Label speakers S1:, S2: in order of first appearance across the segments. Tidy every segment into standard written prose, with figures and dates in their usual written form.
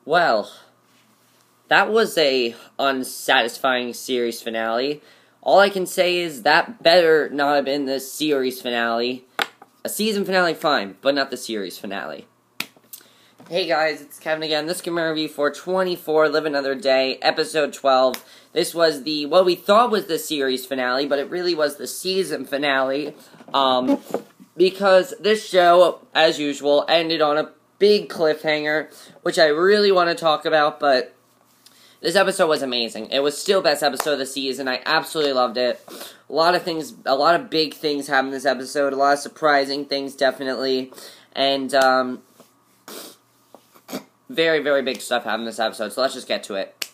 S1: Well, that was a unsatisfying series finale. All I can say is that better not have been the series finale. A season finale, fine, but not the series finale. Hey guys, it's Kevin again. This is my review for 24, Live Another Day, episode 12. This was what we thought was the series finale, but it really was the season finale. Because this show, as usual, ended on a big cliffhanger, which I really want to talk about, but this episode was amazing. It was still best episode of the season. I absolutely loved it. A lot of big things happened in this episode, a lot of surprising things, definitely, and, very, very big stuff happened in this episode, so let's just get to it.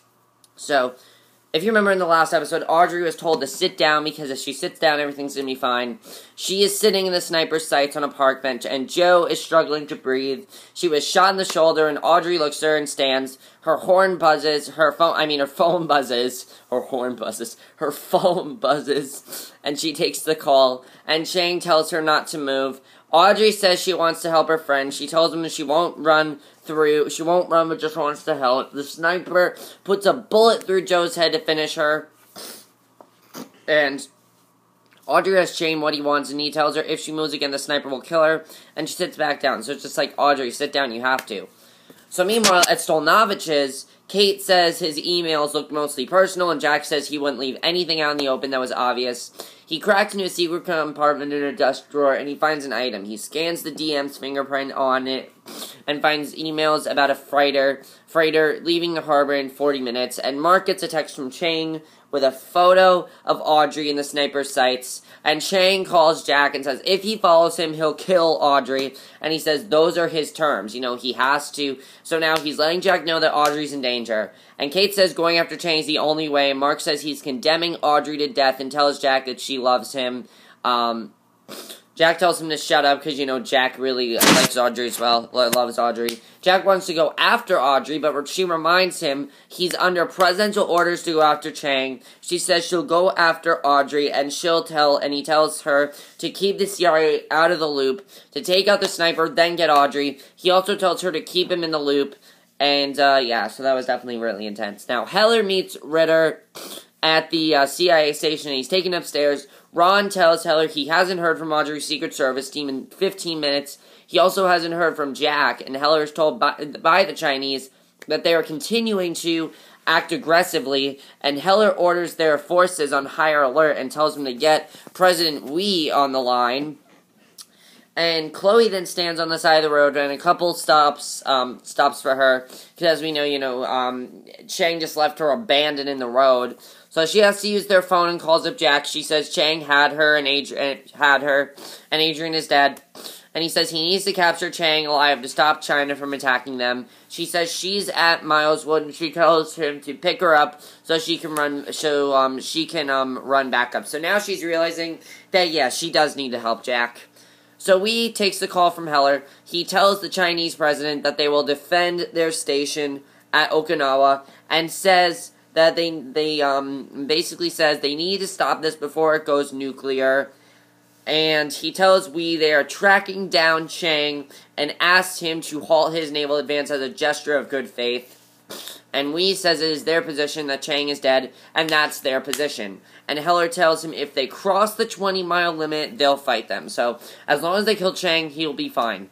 S1: So, if you remember in the last episode, Audrey was told to sit down because if she sits down, everything's going to be fine. She is sitting in the sniper's sights on a park bench, and Joe is struggling to breathe. She was shot in the shoulder, and Audrey looks at her and stands. Her phone buzzes, her phone buzzes, and she takes the call, and Cheng tells her not to move. Audrey says she wants to help her friend. She tells him that she won't run, but just wants to help. The sniper puts a bullet through Joe's head to finish her. And Audrey asks Cheng what he wants, and he tells her if she moves again, the sniper will kill her. And she sits back down. So it's just like, Audrey, sit down, you have to. So meanwhile, at Stolnovich's, Kate says his emails looked mostly personal, and Jack says he wouldn't leave anything out in the open that was obvious. He cracks into a secret compartment in a desk drawer, and he finds an item. He scans the DM's fingerprint on it, and finds emails about a freighter leaving the harbor in 40 minutes, and Mark gets a text from Cheng with a photo of Audrey in the sniper's sights, and Cheng calls Jack and says if he follows him, he'll kill Audrey, and he says those are his terms, he has to, so now he's letting Jack know that Audrey's in danger, and Kate says going after Cheng is the only way, and Mark says he's condemning Audrey to death and tells Jack that she loves him. Jack tells him to shut up because, Jack really likes Audrey as well, loves Audrey. Jack wants to go after Audrey, but she reminds him he's under presidential orders to go after Cheng. She says she'll go after Audrey, and he tells her to keep the CIA out of the loop, to take out the sniper, then get Audrey. He also tells her to keep him in the loop, and, yeah, so that was definitely really intense. Now, Heller meets Ritter at the CIA station, and he's taken upstairs. Ron tells Heller he hasn't heard from Audrey's Secret Service team in 15 minutes. He also hasn't heard from Jack, and Heller is told by the Chinese that they are continuing to act aggressively, and Heller orders their forces on higher alert and tells them to get President Wee on the line. And Chloe then stands on the side of the road, and a couple stops for her, because as we know, Cheng just left her abandoned in the road. So she has to use their phone and calls up Jack. She says Cheng had her, and Adrian is dead. And he says he needs to capture Cheng alive to stop China from attacking them. She says she's at Mileswood, and she tells him to pick her up so she can run back up. So now she's realizing that, yeah, she does need to help Jack. So Wee takes the call from Heller. He tells the Chinese president that they will defend their station at Okinawa, and says that they basically says they need to stop this before it goes nuclear. And he tells Wee they are tracking down Cheng and asks him to halt his naval advance as a gesture of good faith. And Wee says it is their position that Cheng is dead, and that's their position. And Heller tells him if they cross the 20-mile limit, they'll fight them. So, as long as they kill Cheng, he'll be fine.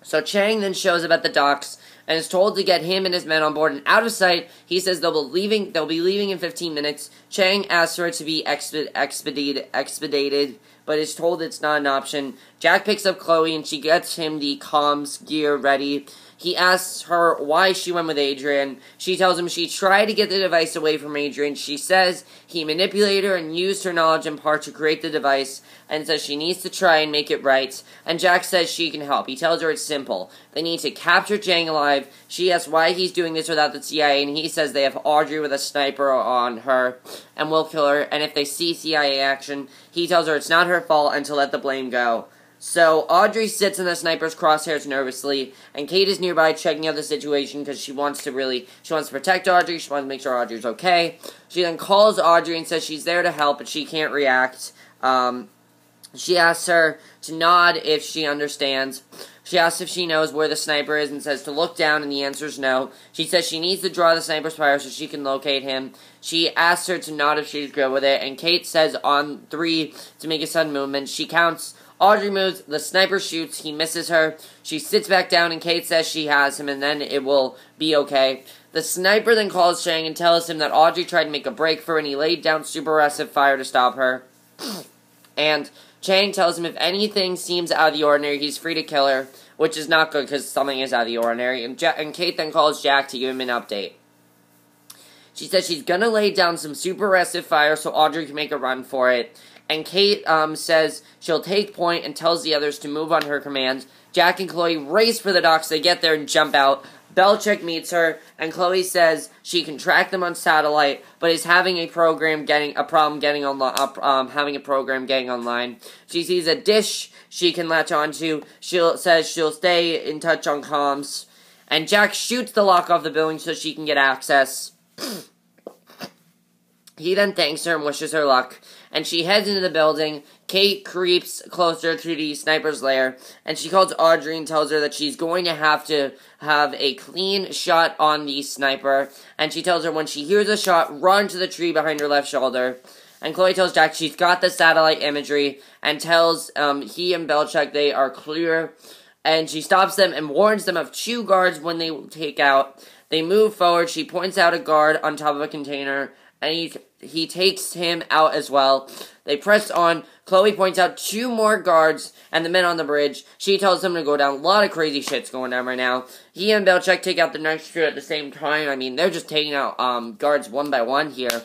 S1: So Cheng then shows up at the docks and is told to get him and his men on board and out of sight. He says they'll be leaving in 15 minutes. Cheng asks for it to be expedited, but is told it's not an option. Jack picks up Chloe, and she gets him the comms gear ready. He asks her why she went with Adrian. She tells him she tried to get the device away from Adrian. She says he manipulated her and used her knowledge in part to create the device, and says she needs to try and make it right. And Jack says she can help. He tells her it's simple. They need to capture Cheng alive. She asks why he's doing this without the CIA, and he says they have Audrey with a sniper on her and will kill her, and if they see CIA action, he tells her it's not her fault and to let the blame go. So Audrey sits in the sniper's crosshairs nervously, and Kate is nearby checking out the situation because she wants to protect Audrey. She wants to make sure Audrey's okay. She then calls Audrey and says she's there to help, but she can't react. She asks her to nod if she understands. She asks if she knows where the sniper is and says to look down, and the answer is no. She says she needs to draw the sniper's fire so she can locate him. She asks her to nod if she's good with it, and Kate says on 3 to make a sudden movement. She counts. Audrey moves. The sniper shoots. He misses her. She sits back down, and Kate says she has him, and then it will be okay. The sniper then calls Cheng and tells him that Audrey tried to make a break for her, and he laid down super aggressive fire to stop her. And Cheng tells him if anything seems out of the ordinary, he's free to kill her, which is not good because something is out of the ordinary. And Kate then calls Jack to give him an update. She says she's gonna lay down some super aggressive fire so Audrey can make a run for it. And Kate says she'll take point and tells the others to move on her command. Jack and Chloe race for the docks. They get there and jump out. Belichick meets her, and Chloe says she can track them on satellite, but is having a problem getting online. She sees a dish she can latch onto. Says she'll stay in touch on comms, and Jack shoots the lock off the building so she can get access. He then thanks her and wishes her luck, and she heads into the building. Kate creeps closer to the sniper's lair, and she calls Audrey and tells her that she's going to have a clean shot on the sniper, and she tells her when she hears a shot, run to the tree behind her left shoulder. And Chloe tells Jack she's got the satellite imagery, and tells he and Belichick they are clear, and she stops them and warns them of 2 guards when they take out. They move forward. She points out a guard on top of a container, and he takes him out as well. They press on. Chloe points out 2 more guards and the men on the bridge. She tells them to go down. A lot of crazy shit's going down right now. He and Belichick take out the next crew at the same time. I mean, they're just taking out guards one by one here.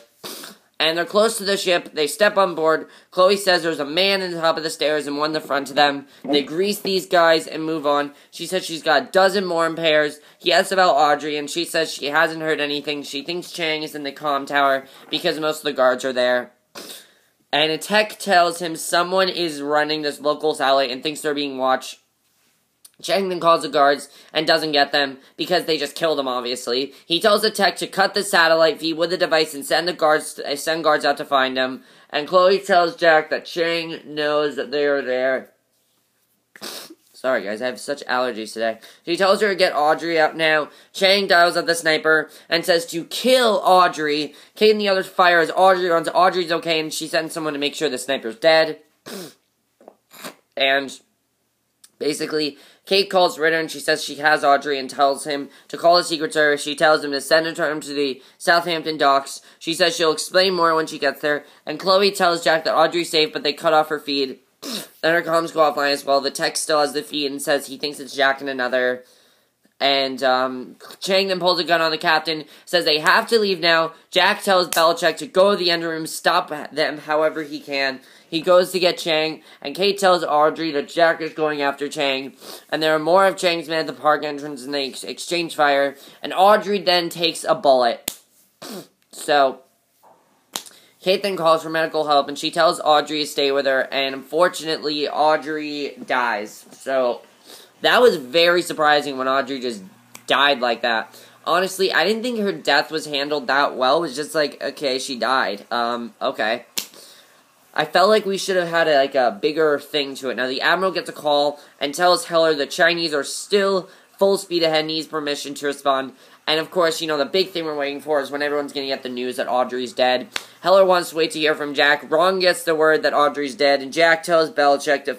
S1: And they're close to the ship. They step on board. Chloe says there's a man in the top of the stairs and one in the front of them. They grease these guys and move on. She says she's got a dozen more in pairs. He asks about Audrey, and she says she hasn't heard anything. She thinks Cheng is in the comm tower because most of the guards are there. And a tech tells him someone is running this local satellite and thinks they're being watched. Cheng then calls the guards and doesn't get them because they just killed him, obviously. He tells the tech to cut the satellite feed with the device and send guards out to find him. And Chloe tells Jack that Cheng knows that they are there. Sorry, guys, I have such allergies today. She tells her to get Audrey out now. Cheng dials up the sniper and says to kill Audrey. Kate and the others fire as Audrey runs. Audrey's okay, and she sends someone to make sure the sniper's dead. And basically, Kate calls Ritter and she says she has Audrey and tells him to call the Secret Service. She tells him to send her to the Southampton docks. She says she'll explain more when she gets there. And Chloe tells Jack that Audrey's safe, but they cut off her feed. Then her comms go offline as well. The tech still has the feed and says he thinks it's Jack and another. And Cheng then pulls a gun on the captain, says they have to leave now. Jack tells Belichick to go to the engine room, stop them however he can. He goes to get Cheng, and Kate tells Audrey that Jack is going after Cheng. And there are more of Cheng's men at the park entrance, and they exchange fire. And Audrey then takes a bullet. So Kate then calls for medical help, and she tells Audrey to stay with her, and unfortunately, Audrey dies. So that was very surprising when Audrey just died like that. Honestly, I didn't think her death was handled that well. It was just like, okay, she died. Okay. I felt like we should have had a bigger thing to it. Now, the Admiral gets a call and tells Heller the Chinese are still full speed ahead, needs permission to respond. And, of course, the big thing we're waiting for is when everyone's going to get the news that Audrey's dead. Heller wants to wait to hear from Jack. Ron gets the word that Audrey's dead, and Jack tells Belichick to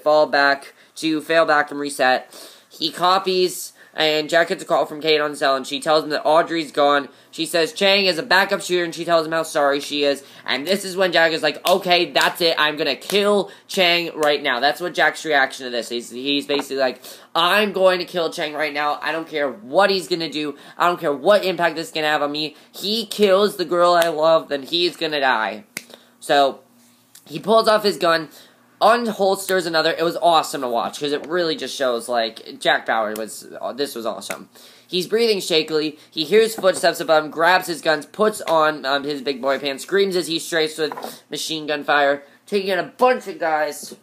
S1: fail back and reset. He copies, and Jack gets a call from Kate on the cell, and she tells him that Audrey's gone. She says Cheng is a backup shooter, and she tells him how sorry she is. And this is when Jack is like, okay, that's it. I'm going to kill Cheng right now. That's what Jack's reaction to this is. He's basically like, I'm going to kill Cheng right now. I don't care what he's going to do. I don't care what impact this is going to have on me. He kills the girl I love, then he's going to die. So he pulls off his gun, unholsters another. It was awesome to watch because it really just shows, Jack Bauer this was awesome. He's breathing shakily. He hears footsteps above him, grabs his guns, puts on his big boy pants, screams as he strafes with machine gun fire, taking in a bunch of guys.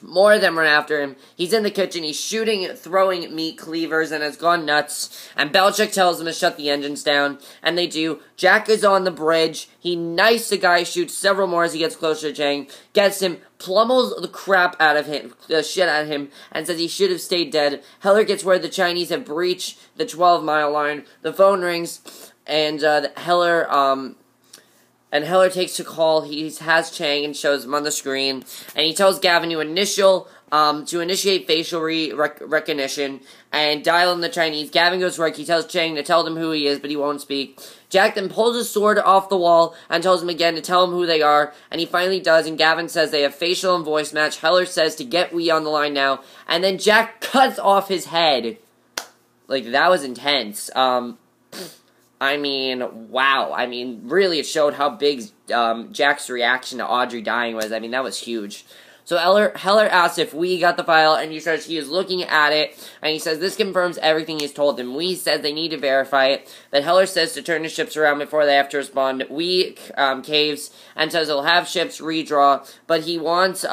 S1: More of them run after him. He's in the kitchen. He's throwing meat cleavers, and has gone nuts. And Belichick tells him to shut the engines down, and they do. Jack is on the bridge. He knifes the guy, shoots several more as he gets closer to Cheng, gets him, pummels the crap out of him, the shit out of him, and says he should have stayed dead. Heller gets where the Chinese have breached the 12-mile line. The phone rings, and Heller takes the call. He has Cheng and shows him on the screen. And he tells Gavin to initiate facial recognition and dial in the Chinese. Gavin goes to work. He tells Cheng to tell them who he is, but he won't speak. Jack then pulls his sword off the wall and tells him again to tell him who they are. And he finally does, and Gavin says they have facial and voice match. Heller says to get we on the line now. And then Jack cuts off his head. Like, that was intense. I mean, wow. I mean, really it showed how big Jack's reaction to Audrey dying was. I mean, that was huge. So Heller asks if we got the file, and he says he is looking at it, and he says this confirms everything he's told them. We says they need to verify it. That Heller says to turn the ships around before they have to respond. We caves and says he'll have ships redraw, but he wants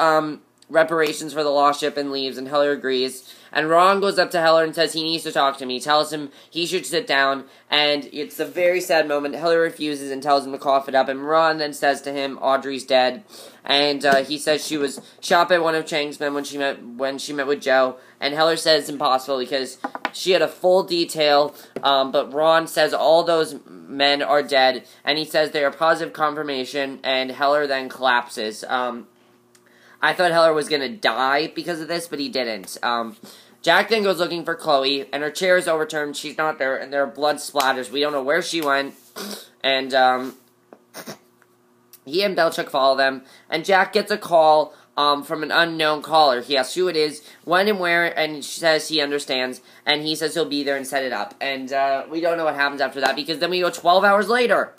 S1: reparations for the lost ship and leaves, and Heller agrees. And Ron goes up to Heller and says he needs to talk to him. He tells him he should sit down, and it's a very sad moment. Heller refuses and tells him to cough it up, and Ron then says to him, Audrey's dead. And he says she was shot by one of Cheng's men when she met with Joe. And Heller says it's impossible because she had a full detail, but Ron says all those men are dead, and he says they are positive confirmation, and Heller then collapses. I thought Heller was going to die because of this, but he didn't. Jack then goes looking for Chloe, and her chair is overturned. She's not there, and there are blood splatters. We don't know where she went. And he and Belichick follow them, and Jack gets a call from an unknown caller. He asks who it is, when and where, and she says he understands, and he says he'll be there and set it up. And we don't know what happens after that, because then we go 12 hours later.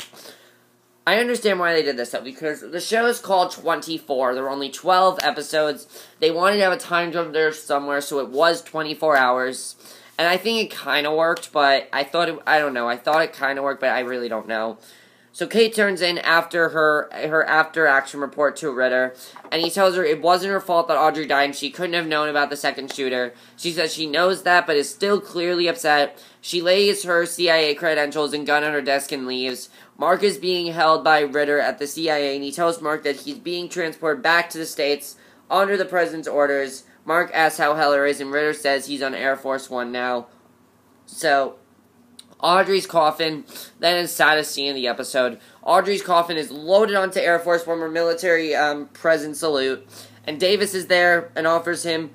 S1: I understand why they did this, though, because the show is called 24. There were only 12 episodes. They wanted to have a time jump there somewhere, so it was 24 hours. And I think it kind of worked, but I thought it kind of worked, but I really don't know. So Kate turns in after her after-action report to Ritter, and he tells her it wasn't her fault that Audrey died and she couldn't have known about the second shooter. She says she knows that, but is still clearly upset. She lays her CIA credentials and gun on her desk and leaves. Mark is being held by Ritter at the CIA, and he tells Mark that he's being transported back to the States under the President's orders. Mark asks how Heller is, and Ritter says he's on Air Force One now. So Audrey's coffin, then is saddest scene of the episode. Audrey's coffin is loaded onto Air Force One with military present salute, and Davis is there and offers him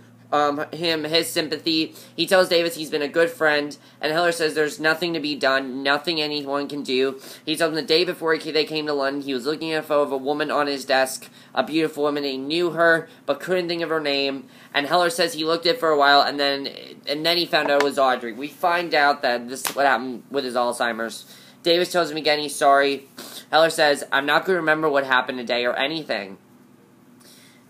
S1: his sympathy. He tells Davis he's been a good friend, and Heller says there's nothing to be done, nothing anyone can do. He tells him the day before they came to London, he was looking at a photo of a woman on his desk, a beautiful woman. He knew her, but couldn't think of her name. And Heller says he looked at it for a while, and then he found out it was Audrey. We find out that this is what happened with his Alzheimer's. Davis tells him again he's sorry. Heller says, I'm not going to remember what happened today or anything.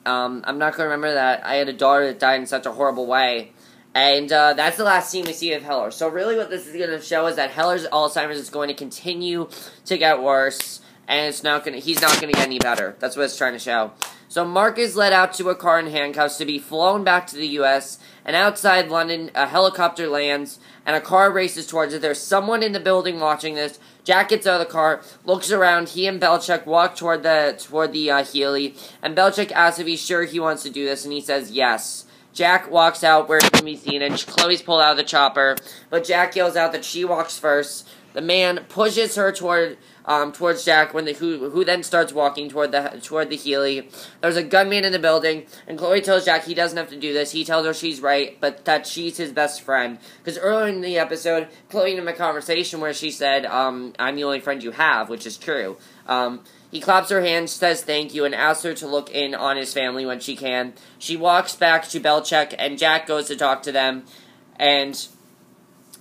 S1: I'm not going to remember that I had a daughter that died in such a horrible way. And that's the last scene we see of Heller. So really what this is going to show is that Heller's Alzheimer's is going to continue to get worse, and he's not going to get any better. That's what it's trying to show. So Mark is led out to a car in handcuffs to be flown back to the U.S., and outside London, a helicopter lands, and a car races towards it. There's someone in the building watching this. Jack gets out of the car, looks around. He and Belichick walk toward the Healy, and Belichick asks if he's sure he wants to do this, and he says yes. Jack walks out where he can be seen, and Chloe's pulled out of the chopper, but Jack yells out that she walks first. The man pushes her towards Jack, who then starts walking toward the Healy. There's a gunman in the building, and Chloe tells Jack he doesn't have to do this. He tells her she's right, but that she's his best friend. Because earlier in the episode, Chloe had a conversation where she said, I'm the only friend you have, which is true. He claps her hand, says thank you, and asks her to look in on his family when she can. She walks back to Belichick, and Jack goes to talk to them, and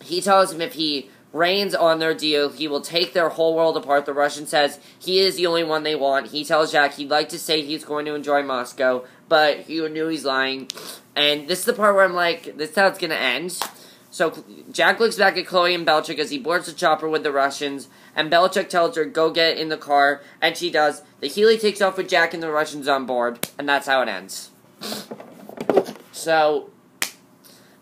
S1: he tells him if he rains on their deal, he will take their whole world apart. The Russian says he is the only one they want. He tells Jack he'd like to say he's going to enjoy Moscow, but he knew he's lying. And this is the part where I'm like, this is how it's going to end. So Jack looks back at Chloe and Belichick as he boards the chopper with the Russians, and Belichick tells her, go get in the car, and she does. The Healy takes off with Jack and the Russians on board, and that's how it ends. So,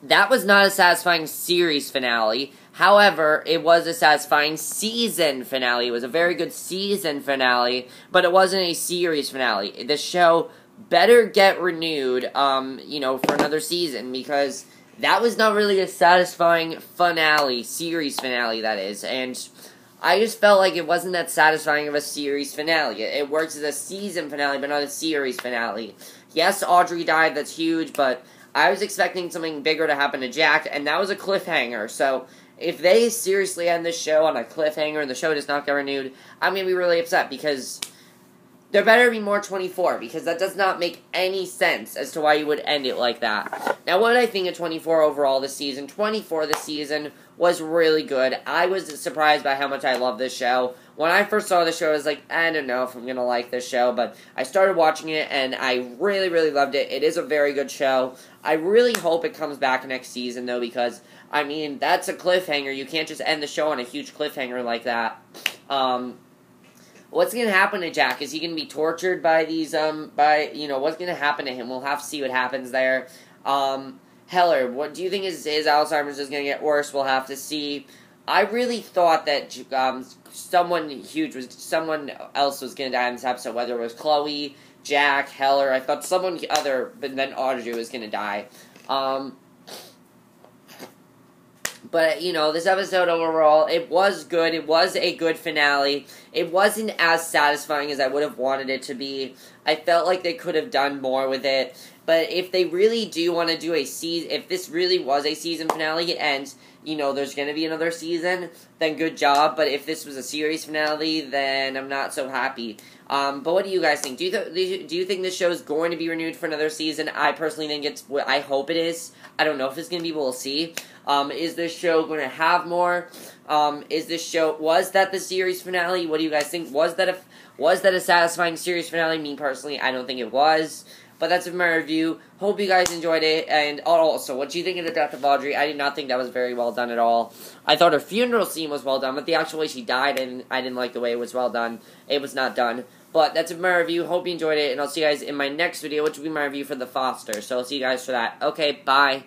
S1: that was not a satisfying series finale. However, it was a satisfying season finale. It was a very good season finale, but it wasn't a series finale. The show better get renewed, for another season, because that was not really a satisfying finale, series finale, that is, and I just felt like it wasn't that satisfying of a series finale. It works as a season finale, but not a series finale. Yes, Audrey died, that's huge, but I was expecting something bigger to happen to Jack, and that was a cliffhanger, so if they seriously end this show on a cliffhanger and the show does not get renewed, I'm going to be really upset, because there better be more 24, because that does not make any sense as to why you would end it like that. Now, what did I think of 24 overall this season? 24 this season was really good. I was surprised by how much I love this show. When I first saw the show, I was like, I don't know if I'm going to like this show, but I started watching it, and I really, really loved it. It is a very good show. I really hope it comes back next season, though, because, that's a cliffhanger. You can't just end the show on a huge cliffhanger like that. What's going to happen to Jack? Is he going to be tortured by these, what's going to happen to him? We'll have to see what happens there. Heller, what do you think his Alzheimer's is going to get worse? We'll have to see. I really thought that, someone else was going to die in this episode, whether it was Chloe, Jack, Heller. I thought someone other, but then Audrey was going to die. But, this episode overall, it was good. It was a good finale. It wasn't as satisfying as I would have wanted it to be. I felt like they could have done more with it. But if they really do want to do a season, if this really was a season finale and, there's going to be another season, then good job. But if this was a series finale, then I'm not so happy. But what do you guys think? Do you think this show is going to be renewed for another season? I personally think it's what I hope it is. I don't know if it's going to be. We'll see. Is this show going to have more? Was that the series finale? What do you guys think? Was that a satisfying series finale? Me personally, I don't think it was. But that's my review. Hope you guys enjoyed it. And also, what do you think of the death of Audrey? I did not think that was very well done at all. I thought her funeral scene was well done, but the actual way she died, I didn't like the way it was well done. It was not done. But that's my review. Hope you enjoyed it. And I'll see you guys in my next video, which will be my review for The Foster. So I'll see you guys for that. Okay, bye.